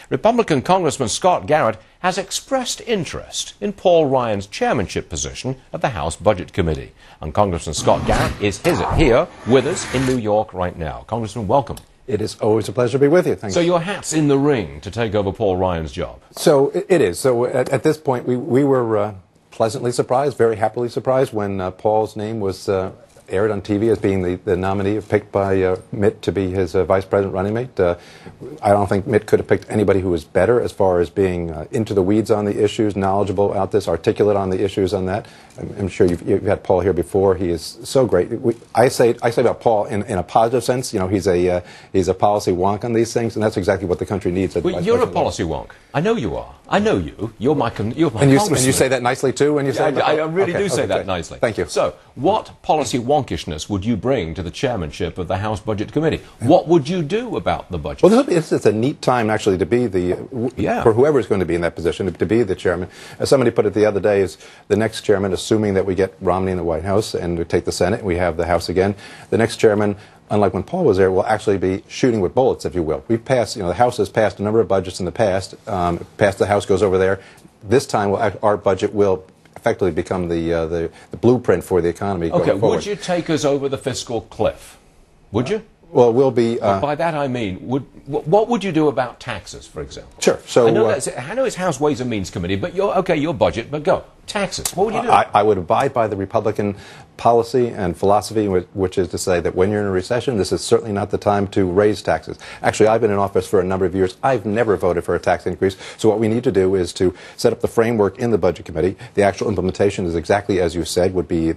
Republican Congressman Scott Garrett has expressed interest in Paul Ryan's chairmanship position at the House Budget Committee. And Congressman Scott Garrett is here with us in New York right now. Congressman, welcome. It is always a pleasure to be with you. Thank you. So your hat's in the ring to take over Paul Ryan's job. So it is. So at this point, we were pleasantly surprised, very happily surprised when Paul's name was aired on TV as being the nominee picked by Mitt to be his vice president running mate. I don't think Mitt could have picked anybody who was better as far as being into the weeds on the issues, knowledgeable about this, articulate on the issues on that. I'm sure you've had Paul here before. He is so great. I say about Paul in a positive sense. You know, he's a policy wonk on these things, and that's exactly what the country needs. Well, you're a policy wonk. I know you are. I know you. You're my congressman. And you say that nicely too when you say that? I really do say that nicely. Thank you. So, what policy wonkishness would you bring to the chairmanship of the House Budget Committee? What would you do about the budget? Well, it's a neat time actually to be for whoever is going to be in that position to be the chairman. As somebody put it the other day, is the next chairman, assuming that we get Romney in the White House and we take the Senate and we have the House again, the next chairman, unlike when Paul was there, will actually be shooting with bullets, if you will. We've passed, the House has passed a number of budgets in the past. Passed the House, goes over there. This time, our budget will effectively become the blueprint for the economy going forward. Would you take us over the fiscal cliff? Would you? Well, we'll be... by that I mean, what would you do about taxes, for example? Sure. So, I know it's House Ways and Means Committee, but your budget, but go. Taxes. What would you do? I would abide by the Republican policy and philosophy, which is to say that when you're in a recession, this is certainly not the time to raise taxes. Actually, I've been in office for a number of years. I've never voted for a tax increase. So what we need to do is to set up the framework in the Budget Committee. The actual implementation is exactly as you said, would be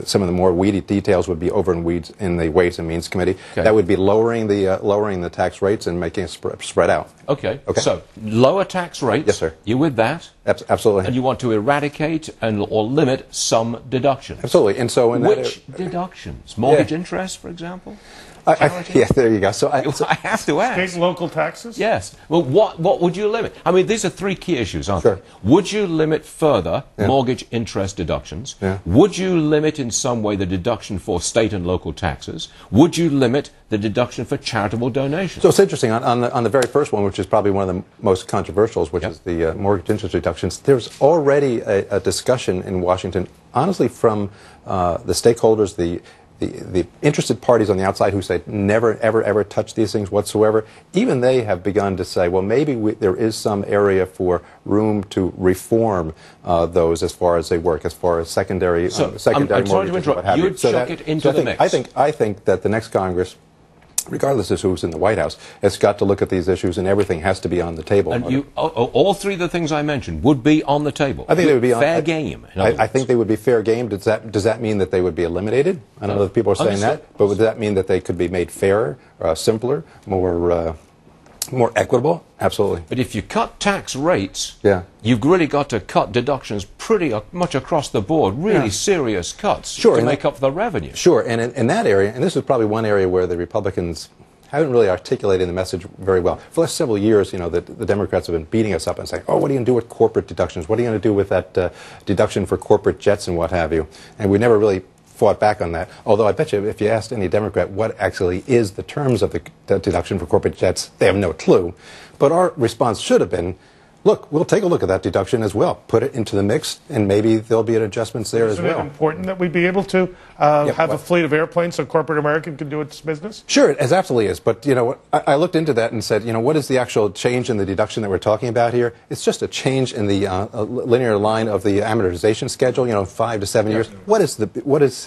some of the more weedy details would be over in weeds in the Ways and Means Committee. Okay. That would be lowering the tax rates and making it spread out. Okay. So lower tax rates. Yes, sir. You with that? Absolutely. And you want to eradicate or limit some deductions. Absolutely. And so which deductions? Mortgage interest, for example? Yeah, there you go. So I have to ask. State and local taxes? Yes. Well, what would you limit? I mean, these are three key issues, aren't they? Would you limit further mortgage interest deductions? Yeah. Would you limit in some way the deduction for state and local taxes? Would you limit the deduction for charitable donations? So it's interesting. On the very first one, which is probably one of the most controversial, which is the mortgage interest deductions, there's already a discussion in Washington, honestly, from the stakeholders, the interested parties on the outside who say never, ever touch these things whatsoever. Even they have begun to say, well, maybe there is some area for room to reform those as far as they work, as far as secondary mortgages and what have you. You'd chuck it into the mix. I think that the next Congress, regardless of who's in the White House, has got to look at these issues, and everything has to be on the table. And all three of the things I mentioned would be on the table. I think they would be fair game. I think they would be fair game. Does that mean that they would be eliminated? I don't know if people are saying that, but would that mean that they could be made fairer, simpler, more equitable? Absolutely. But if you cut tax rates, you've really got to cut deductions pretty much across the board, really serious cuts to make up for the revenue. Sure, and in that area, and this is probably one area where the Republicans haven't really articulated the message very well. For the last several years, the Democrats have been beating us up and saying, oh, what are you going to do with corporate deductions? What are you going to do with that deduction for corporate jets and what have you? And we never really fought back on that. Although I bet you if you asked any Democrat what actually is the terms of the deduction for corporate jets, they have no clue. But our response should have been, look, we'll take a look at that deduction as well. Put it into the mix, and maybe there'll be adjustments there as well. Isn't it important that we be able to have a fleet of airplanes so corporate America can do its business? Sure, it absolutely is. But, I looked into that and said, what is the actual change in the deduction that we're talking about here? It's just a change in the linear line of the amortization schedule, 5 to 7 years.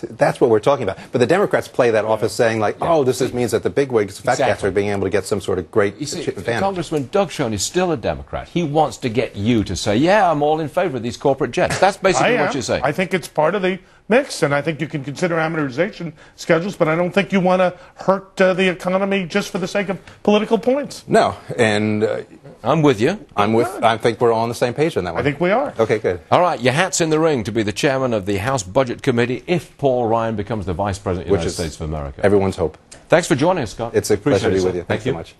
That's what we're talking about. But the Democrats play that off as saying, this means that the bigwigs, fat cats, are being able to get some sort of great advantage. Congressman Doug Schoen is still a Democrat. He wants to get you to say, yeah, I'm all in favor of these corporate jets. That's basically what you're saying. I think it's part of the mix, and I think you can consider amortization schedules, but I don't think you want to hurt the economy just for the sake of political points. No, and I'm with you. I think we're all on the same page on that one. I think we are. Okay, good. All right, your hat's in the ring to be the chairman of the House Budget Committee if Paul Ryan becomes the Vice President of the United States of America. Everyone's hope. Thanks for joining us, Scott. It's a pleasure to be with you. Thank you so much.